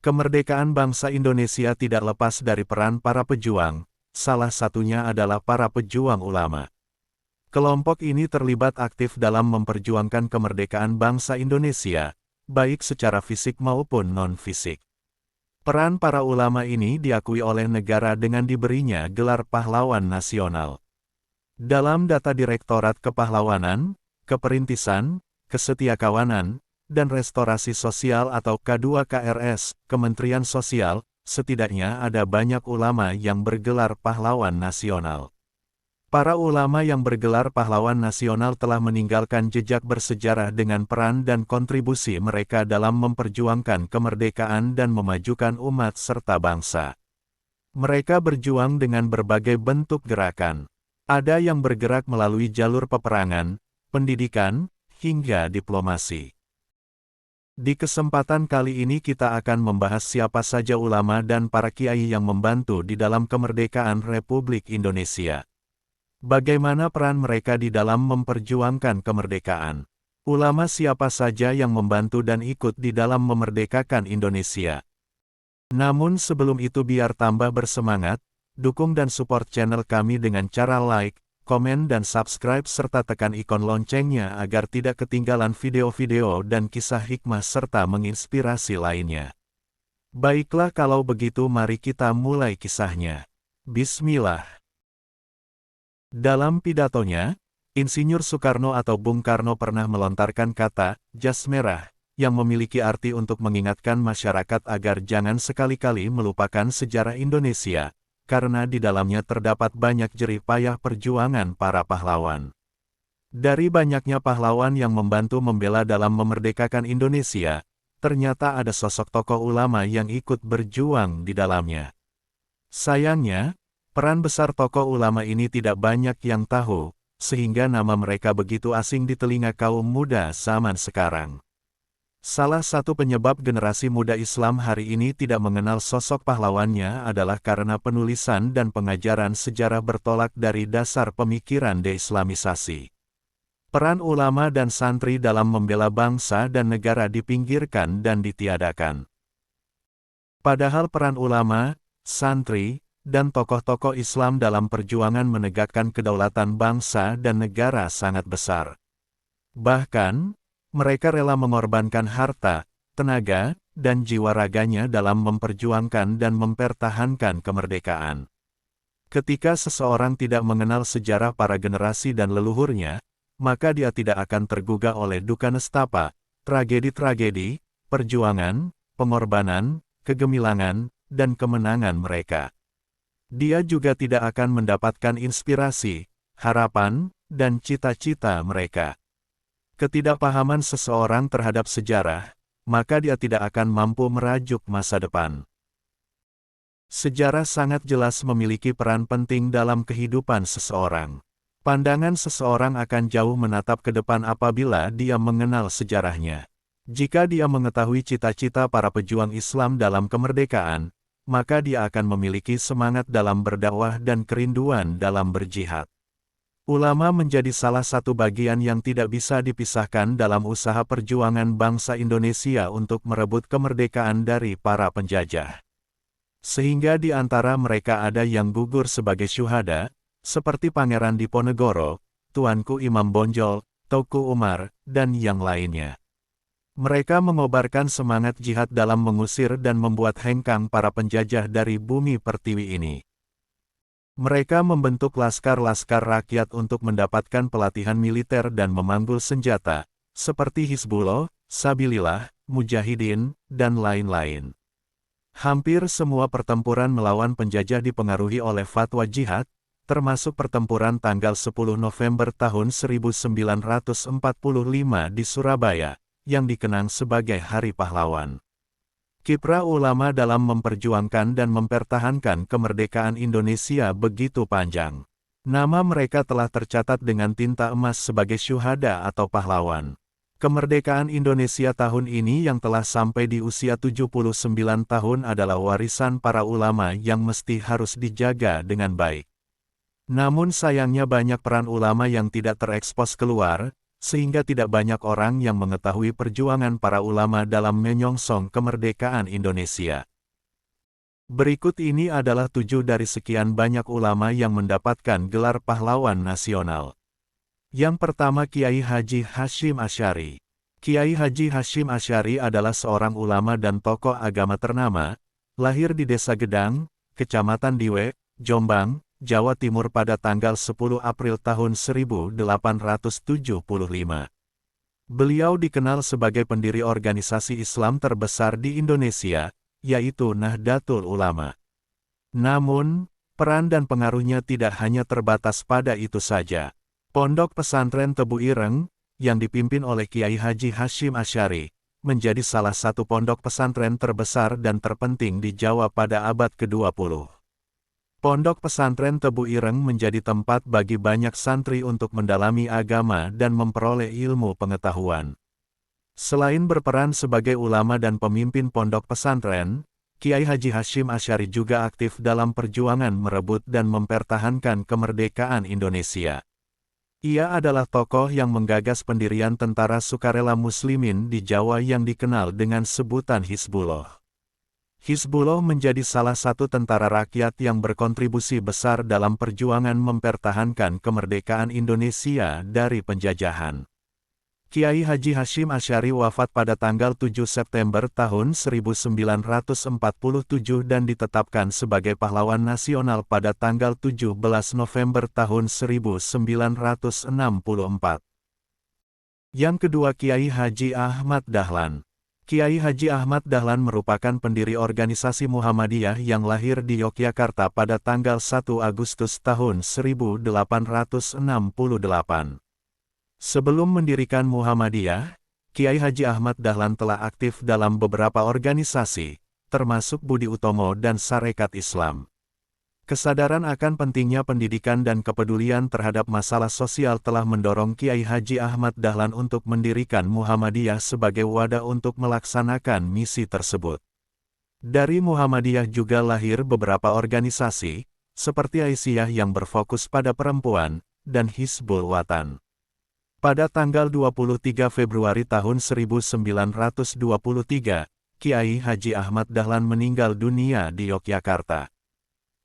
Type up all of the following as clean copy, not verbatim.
Kemerdekaan bangsa Indonesia tidak lepas dari peran para pejuang, salah satunya adalah para pejuang ulama. Kelompok ini terlibat aktif dalam memperjuangkan kemerdekaan bangsa Indonesia, baik secara fisik maupun non-fisik. Peran para ulama ini diakui oleh negara dengan diberinya gelar pahlawan nasional. Dalam data Direktorat Kepahlawanan, Keperintisan, Kesetiakawanan, dan Restorasi Sosial atau K2KRS, Kementerian Sosial, setidaknya ada banyak ulama yang bergelar pahlawan nasional. Para ulama yang bergelar pahlawan nasional telah meninggalkan jejak bersejarah dengan peran dan kontribusi mereka dalam memperjuangkan kemerdekaan dan memajukan umat serta bangsa. Mereka berjuang dengan berbagai bentuk gerakan. Ada yang bergerak melalui jalur peperangan, pendidikan, hingga diplomasi. Di kesempatan kali ini kita akan membahas siapa saja ulama dan para kiai yang membantu di dalam kemerdekaan Republik Indonesia. Bagaimana peran mereka di dalam memperjuangkan kemerdekaan? Ulama siapa saja yang membantu dan ikut di dalam memerdekakan Indonesia? Namun sebelum itu biar tambah bersemangat, dukung dan support channel kami dengan cara like, komen dan subscribe serta tekan ikon loncengnya agar tidak ketinggalan video-video dan kisah hikmah serta menginspirasi lainnya. Baiklah kalau begitu mari kita mulai kisahnya. Bismillah. Dalam pidatonya, Insinyur Soekarno atau Bung Karno pernah melontarkan kata, jas merah, yang memiliki arti untuk mengingatkan masyarakat agar jangan sekali-kali melupakan sejarah Indonesia, karena di dalamnya terdapat banyak jerih payah perjuangan para pahlawan. Dari banyaknya pahlawan yang membantu membela dalam memerdekakan Indonesia, ternyata ada sosok tokoh ulama yang ikut berjuang di dalamnya. Sayangnya, peran besar tokoh ulama ini tidak banyak yang tahu, sehingga nama mereka begitu asing di telinga kaum muda zaman sekarang. Salah satu penyebab generasi muda Islam hari ini tidak mengenal sosok pahlawannya adalah karena penulisan dan pengajaran sejarah bertolak dari dasar pemikiran deislamisasi. Peran ulama dan santri dalam membela bangsa dan negara dipinggirkan dan ditiadakan. Padahal peran ulama, santri, dan tokoh-tokoh Islam dalam perjuangan menegakkan kedaulatan bangsa dan negara sangat besar. Bahkan, mereka rela mengorbankan harta, tenaga, dan jiwa raganya dalam memperjuangkan dan mempertahankan kemerdekaan. Ketika seseorang tidak mengenal sejarah para generasi dan leluhurnya, maka dia tidak akan tergugah oleh duka nestapa, tragedi-tragedi, perjuangan, pengorbanan, kegemilangan, dan kemenangan mereka. Dia juga tidak akan mendapatkan inspirasi, harapan, dan cita-cita mereka. Ketidakpahaman seseorang terhadap sejarah, maka dia tidak akan mampu merajuk masa depan. Sejarah sangat jelas memiliki peran penting dalam kehidupan seseorang. Pandangan seseorang akan jauh menatap ke depan apabila dia mengenal sejarahnya. Jika dia mengetahui cita-cita para pejuang Islam dalam kemerdekaan, maka dia akan memiliki semangat dalam berdakwah dan kerinduan dalam berjihad. Ulama menjadi salah satu bagian yang tidak bisa dipisahkan dalam usaha perjuangan bangsa Indonesia untuk merebut kemerdekaan dari para penjajah. Sehingga di antara mereka ada yang gugur sebagai syuhada, seperti Pangeran Diponegoro, Tuanku Imam Bonjol, Teuku Umar, dan yang lainnya. Mereka mengobarkan semangat jihad dalam mengusir dan membuat hengkang para penjajah dari bumi pertiwi ini. Mereka membentuk laskar-laskar rakyat untuk mendapatkan pelatihan militer dan memanggul senjata, seperti Hizbullah, Sabilillah, Mujahidin, dan lain-lain. Hampir semua pertempuran melawan penjajah dipengaruhi oleh fatwa jihad, termasuk pertempuran tanggal 10 November tahun 1945 di Surabaya, yang dikenang sebagai Hari Pahlawan. Kiprah ulama dalam memperjuangkan dan mempertahankan kemerdekaan Indonesia begitu panjang. Nama mereka telah tercatat dengan tinta emas sebagai syuhada atau pahlawan. Kemerdekaan Indonesia tahun ini yang telah sampai di usia 79 tahun adalah warisan para ulama yang mesti harus dijaga dengan baik. Namun sayangnya banyak peran ulama yang tidak terekspos keluar, sehingga tidak banyak orang yang mengetahui perjuangan para ulama dalam menyongsong kemerdekaan Indonesia. Berikut ini adalah 7 dari sekian banyak ulama yang mendapatkan gelar pahlawan nasional. Yang pertama, Kiai Haji Hasyim Asy'ari. Kiai Haji Hasyim Asy'ari adalah seorang ulama dan tokoh agama ternama, lahir di Desa Gedang, Kecamatan Diwe, Jombang, Jawa Timur pada tanggal 10 April tahun 1875. Beliau dikenal sebagai pendiri organisasi Islam terbesar di Indonesia, yaitu Nahdlatul Ulama. Namun, peran dan pengaruhnya tidak hanya terbatas pada itu saja. Pondok Pesantren Tebu Ireng, yang dipimpin oleh Kiai Haji Hasyim Asy'ari, menjadi salah satu pondok pesantren terbesar dan terpenting di Jawa pada abad ke-20. Pondok Pesantren Tebu Ireng menjadi tempat bagi banyak santri untuk mendalami agama dan memperoleh ilmu pengetahuan. Selain berperan sebagai ulama dan pemimpin pondok pesantren, Kiai Haji Hasyim Asy'ari juga aktif dalam perjuangan merebut dan mempertahankan kemerdekaan Indonesia. Ia adalah tokoh yang menggagas pendirian Tentara Sukarela Muslimin di Jawa yang dikenal dengan sebutan Hizbullah. Hizbullah menjadi salah satu tentara rakyat yang berkontribusi besar dalam perjuangan mempertahankan kemerdekaan Indonesia dari penjajahan. Kiai Haji Hasyim Asy'ari wafat pada tanggal 7 September tahun 1947 dan ditetapkan sebagai pahlawan nasional pada tanggal 17 November tahun 1964. Yang kedua, Kiai Haji Ahmad Dahlan. Kiai Haji Ahmad Dahlan merupakan pendiri organisasi Muhammadiyah yang lahir di Yogyakarta pada tanggal 1 Agustus tahun 1868. Sebelum mendirikan Muhammadiyah, Kiai Haji Ahmad Dahlan telah aktif dalam beberapa organisasi, termasuk Budi Utomo dan Sarekat Islam. Kesadaran akan pentingnya pendidikan dan kepedulian terhadap masalah sosial telah mendorong Kiai Haji Ahmad Dahlan untuk mendirikan Muhammadiyah sebagai wadah untuk melaksanakan misi tersebut. Dari Muhammadiyah juga lahir beberapa organisasi, seperti Aisyah yang berfokus pada perempuan, dan Hizbul Wathan. Pada tanggal 23 Februari tahun 1923, Kiai Haji Ahmad Dahlan meninggal dunia di Yogyakarta.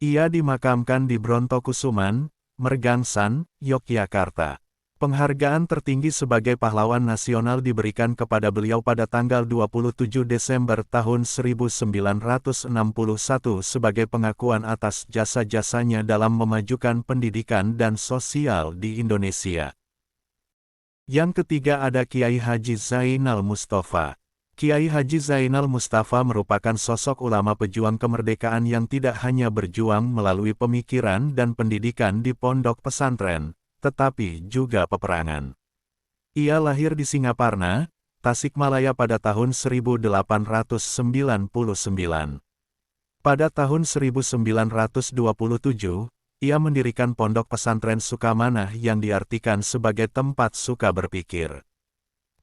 Ia dimakamkan di Brontokusuman, Mergangsan, Yogyakarta. Penghargaan tertinggi sebagai pahlawan nasional diberikan kepada beliau pada tanggal 27 Desember tahun 1961 sebagai pengakuan atas jasa-jasanya dalam memajukan pendidikan dan sosial di Indonesia. Yang ketiga ada Kiai Haji Zainal Mustafa. Kiai Haji Zainal Mustafa merupakan sosok ulama pejuang kemerdekaan yang tidak hanya berjuang melalui pemikiran dan pendidikan di pondok pesantren, tetapi juga peperangan. Ia lahir di Singaparna, Tasikmalaya pada tahun 1899. Pada tahun 1927, ia mendirikan pondok pesantren Sukamanah yang diartikan sebagai tempat suka berpikir.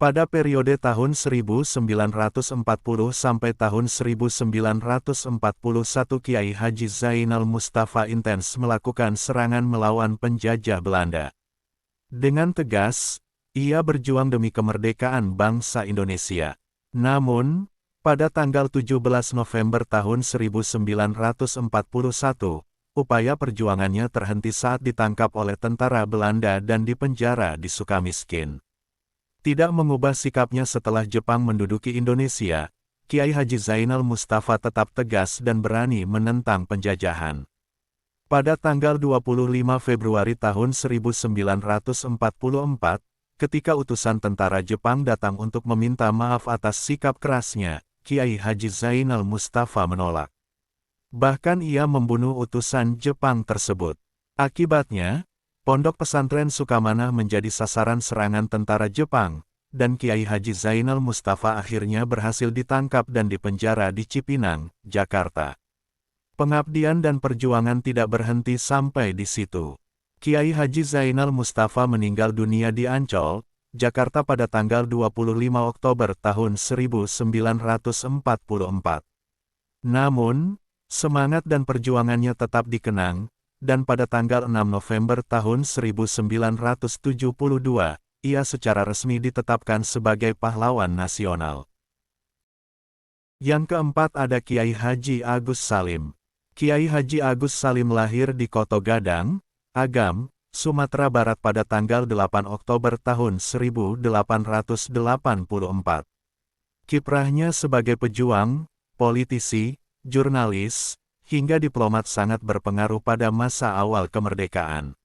Pada periode tahun 1940 sampai tahun 1941 Kiai Haji Zainal Mustafa intens melakukan serangan melawan penjajah Belanda. Dengan tegas, ia berjuang demi kemerdekaan bangsa Indonesia. Namun, pada tanggal 17 November tahun 1941, upaya perjuangannya terhenti saat ditangkap oleh tentara Belanda dan dipenjara di Sukamiskin. Tidak mengubah sikapnya setelah Jepang menduduki Indonesia, Kiai Haji Zainal Mustafa tetap tegas dan berani menentang penjajahan. Pada tanggal 25 Februari tahun 1944, ketika utusan tentara Jepang datang untuk meminta maaf atas sikap kerasnya, Kiai Haji Zainal Mustafa menolak. Bahkan ia membunuh utusan Jepang tersebut. Akibatnya, pondok pesantren Sukamanah menjadi sasaran serangan tentara Jepang, dan Kiai Haji Zainal Mustafa akhirnya berhasil ditangkap dan dipenjara di Cipinang, Jakarta. Pengabdian dan perjuangan tidak berhenti sampai di situ. Kiai Haji Zainal Mustafa meninggal dunia di Ancol, Jakarta pada tanggal 25 Oktober tahun 1944. Namun, semangat dan perjuangannya tetap dikenang, dan pada tanggal 6 November tahun 1972, ia secara resmi ditetapkan sebagai pahlawan nasional. Yang keempat ada Kiai Haji Agus Salim. Kiai Haji Agus Salim lahir di Koto Gadang, Agam, Sumatera Barat pada tanggal 8 Oktober tahun 1884. Kiprahnya sebagai pejuang, politisi, jurnalis, hingga diplomat sangat berpengaruh pada masa awal kemerdekaan.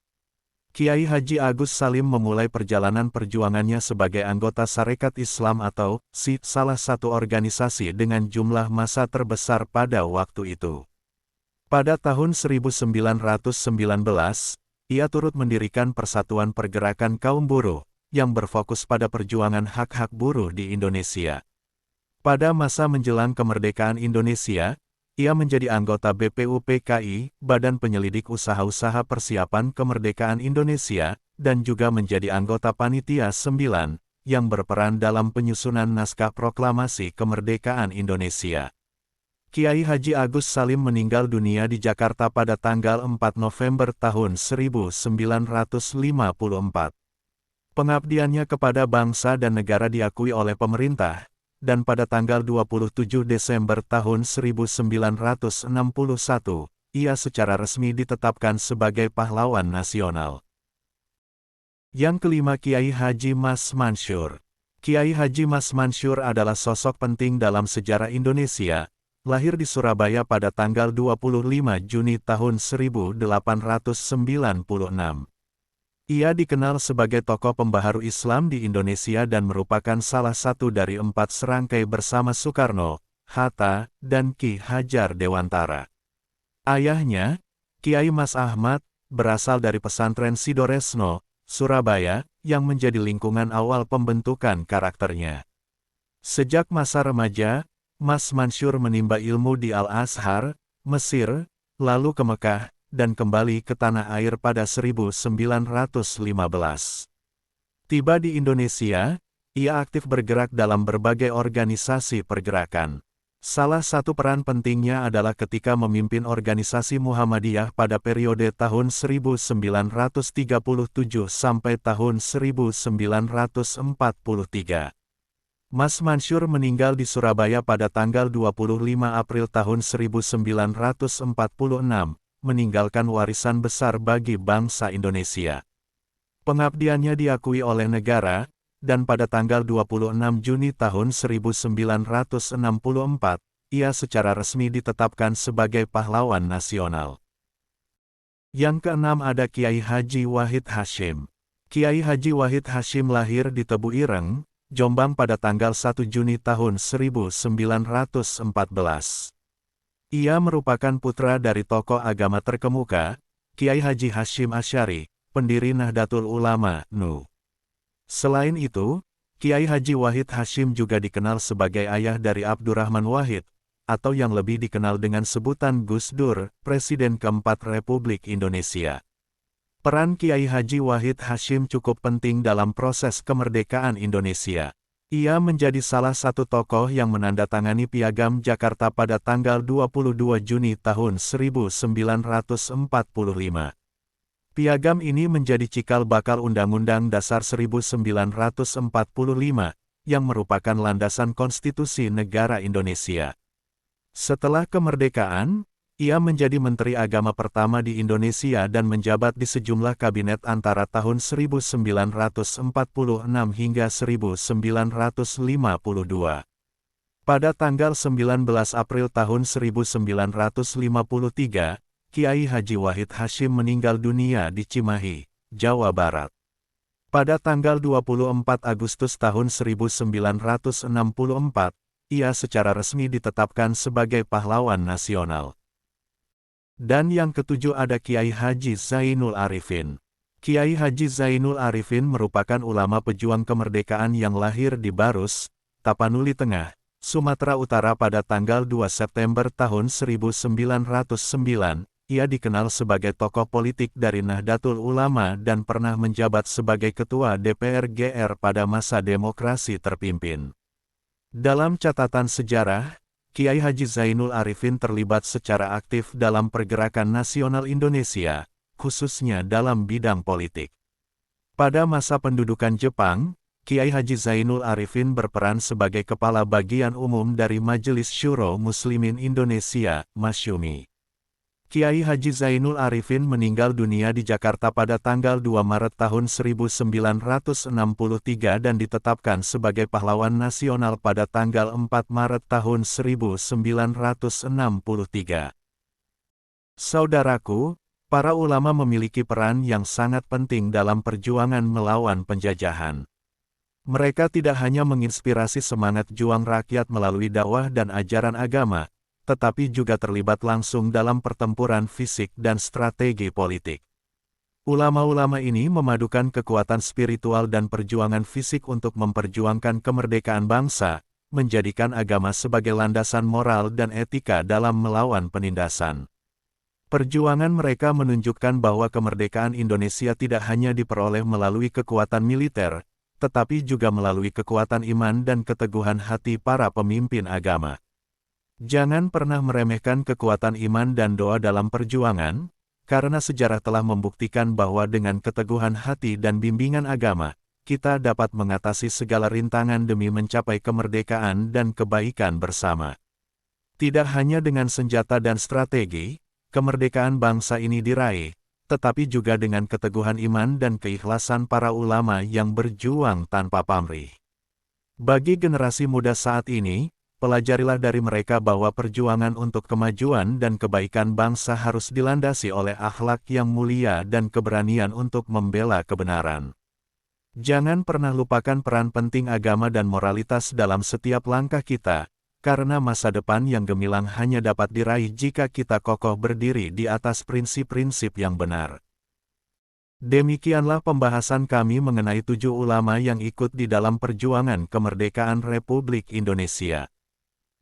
Kiai Haji Agus Salim memulai perjalanan perjuangannya sebagai anggota Sarekat Islam atau SI, salah satu organisasi dengan jumlah massa terbesar pada waktu itu. Pada tahun 1919, ia turut mendirikan Persatuan Pergerakan Kaum Buruh, yang berfokus pada perjuangan hak-hak buruh di Indonesia. Pada masa menjelang kemerdekaan Indonesia, ia menjadi anggota BPUPKI, Badan Penyelidik Usaha-Usaha Persiapan Kemerdekaan Indonesia, dan juga menjadi anggota Panitia 9, yang berperan dalam penyusunan naskah proklamasi kemerdekaan Indonesia. Kiai Haji Agus Salim meninggal dunia di Jakarta pada tanggal 4 November tahun 1954. Pengabdiannya kepada bangsa dan negara diakui oleh pemerintah, dan pada tanggal 27 Desember tahun 1961, ia secara resmi ditetapkan sebagai pahlawan nasional. Yang kelima Kiai Haji Mas Mansur. Kiai Haji Mas Mansur adalah sosok penting dalam sejarah Indonesia, lahir di Surabaya pada tanggal 25 Juni tahun 1896. Ia dikenal sebagai tokoh pembaharu Islam di Indonesia dan merupakan salah satu dari 4 serangkai bersama Soekarno, Hatta, dan Ki Hajar Dewantara. Ayahnya, Kiai Mas Ahmad, berasal dari pesantren Sidoresno, Surabaya, yang menjadi lingkungan awal pembentukan karakternya. Sejak masa remaja, Mas Mansur menimba ilmu di Al-Azhar, Mesir, lalu ke Mekah, dan kembali ke tanah air pada 1915. Tiba di Indonesia, ia aktif bergerak dalam berbagai organisasi pergerakan. Salah satu peran pentingnya adalah ketika memimpin organisasi Muhammadiyah pada periode tahun 1937 sampai tahun 1943. Mas Mansur meninggal di Surabaya pada tanggal 25 April tahun 1946. Meninggalkan warisan besar bagi bangsa Indonesia. Pengabdiannya diakui oleh negara, dan pada tanggal 26 Juni tahun 1964, ia secara resmi ditetapkan sebagai pahlawan nasional. Yang keenam ada Kiai Haji Wahid Hasyim. Kiai Haji Wahid Hasyim lahir di Tebu Ireng, Jombang pada tanggal 1 Juni tahun 1914. Ia merupakan putra dari tokoh agama terkemuka, Kiai Haji Hasyim Asy'ari, pendiri Nahdlatul Ulama, NU. Selain itu, Kiai Haji Wahid Hasyim juga dikenal sebagai ayah dari Abdurrahman Wahid, atau yang lebih dikenal dengan sebutan Gus Dur, Presiden keempat Republik Indonesia. Peran Kiai Haji Wahid Hasyim cukup penting dalam proses kemerdekaan Indonesia. Ia menjadi salah satu tokoh yang menandatangani Piagam Jakarta pada tanggal 22 Juni tahun 1945. Piagam ini menjadi cikal bakal Undang-Undang Dasar 1945, yang merupakan landasan konstitusi negara Indonesia. Setelah kemerdekaan, ia menjadi Menteri Agama pertama di Indonesia dan menjabat di sejumlah kabinet antara tahun 1946 hingga 1952. Pada tanggal 19 April tahun 1953, Kiai Haji Wahid Hasyim meninggal dunia di Cimahi, Jawa Barat. Pada tanggal 24 Agustus tahun 1964, ia secara resmi ditetapkan sebagai pahlawan nasional. Dan yang ketujuh ada Kiai Haji Zainul Arifin. Kiai Haji Zainul Arifin merupakan ulama pejuang kemerdekaan yang lahir di Barus, Tapanuli Tengah, Sumatera Utara pada tanggal 2 September tahun 1909. Ia dikenal sebagai tokoh politik dari Nahdlatul Ulama dan pernah menjabat sebagai Ketua DPR GR pada masa demokrasi terpimpin. Dalam catatan sejarah, Kiai Haji Zainul Arifin terlibat secara aktif dalam pergerakan nasional Indonesia, khususnya dalam bidang politik. Pada masa pendudukan Jepang, Kiai Haji Zainul Arifin berperan sebagai Kepala Bagian Umum dari Majelis Syuro Muslimin Indonesia, Masyumi. Kiai Haji Zainul Arifin meninggal dunia di Jakarta pada tanggal 2 Maret tahun 1963 dan ditetapkan sebagai pahlawan nasional pada tanggal 4 Maret tahun 1963. Saudaraku, para ulama memiliki peran yang sangat penting dalam perjuangan melawan penjajahan. Mereka tidak hanya menginspirasi semangat juang rakyat melalui dakwah dan ajaran agama, tetapi juga terlibat langsung dalam pertempuran fisik dan strategi politik. Ulama-ulama ini memadukan kekuatan spiritual dan perjuangan fisik untuk memperjuangkan kemerdekaan bangsa, menjadikan agama sebagai landasan moral dan etika dalam melawan penindasan. Perjuangan mereka menunjukkan bahwa kemerdekaan Indonesia tidak hanya diperoleh melalui kekuatan militer, tetapi juga melalui kekuatan iman dan keteguhan hati para pemimpin agama. Jangan pernah meremehkan kekuatan iman dan doa dalam perjuangan, karena sejarah telah membuktikan bahwa dengan keteguhan hati dan bimbingan agama, kita dapat mengatasi segala rintangan demi mencapai kemerdekaan dan kebaikan bersama. Tidak hanya dengan senjata dan strategi, kemerdekaan bangsa ini diraih, tetapi juga dengan keteguhan iman dan keikhlasan para ulama yang berjuang tanpa pamrih. Bagi generasi muda saat ini, pelajarilah dari mereka bahwa perjuangan untuk kemajuan dan kebaikan bangsa harus dilandasi oleh akhlak yang mulia dan keberanian untuk membela kebenaran. Jangan pernah lupakan peran penting agama dan moralitas dalam setiap langkah kita, karena masa depan yang gemilang hanya dapat diraih jika kita kokoh berdiri di atas prinsip-prinsip yang benar. Demikianlah pembahasan kami mengenai 7 ulama yang ikut di dalam perjuangan kemerdekaan Republik Indonesia.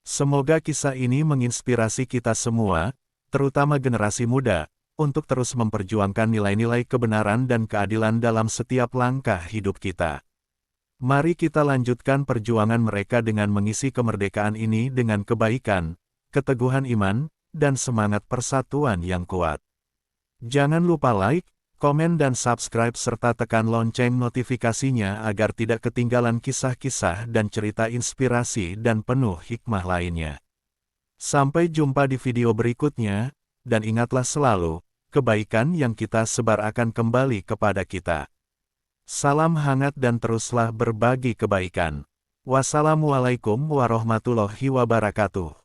Semoga kisah ini menginspirasi kita semua, terutama generasi muda, untuk terus memperjuangkan nilai-nilai kebenaran dan keadilan dalam setiap langkah hidup kita. Mari kita lanjutkan perjuangan mereka dengan mengisi kemerdekaan ini dengan kebaikan, keteguhan iman, dan semangat persatuan yang kuat. Jangan lupa like, komen dan subscribe serta tekan lonceng notifikasinya agar tidak ketinggalan kisah-kisah dan cerita inspirasi dan penuh hikmah lainnya. Sampai jumpa di video berikutnya, dan ingatlah selalu, kebaikan yang kita sebar akan kembali kepada kita. Salam hangat dan teruslah berbagi kebaikan. Wassalamualaikum warahmatullahi wabarakatuh.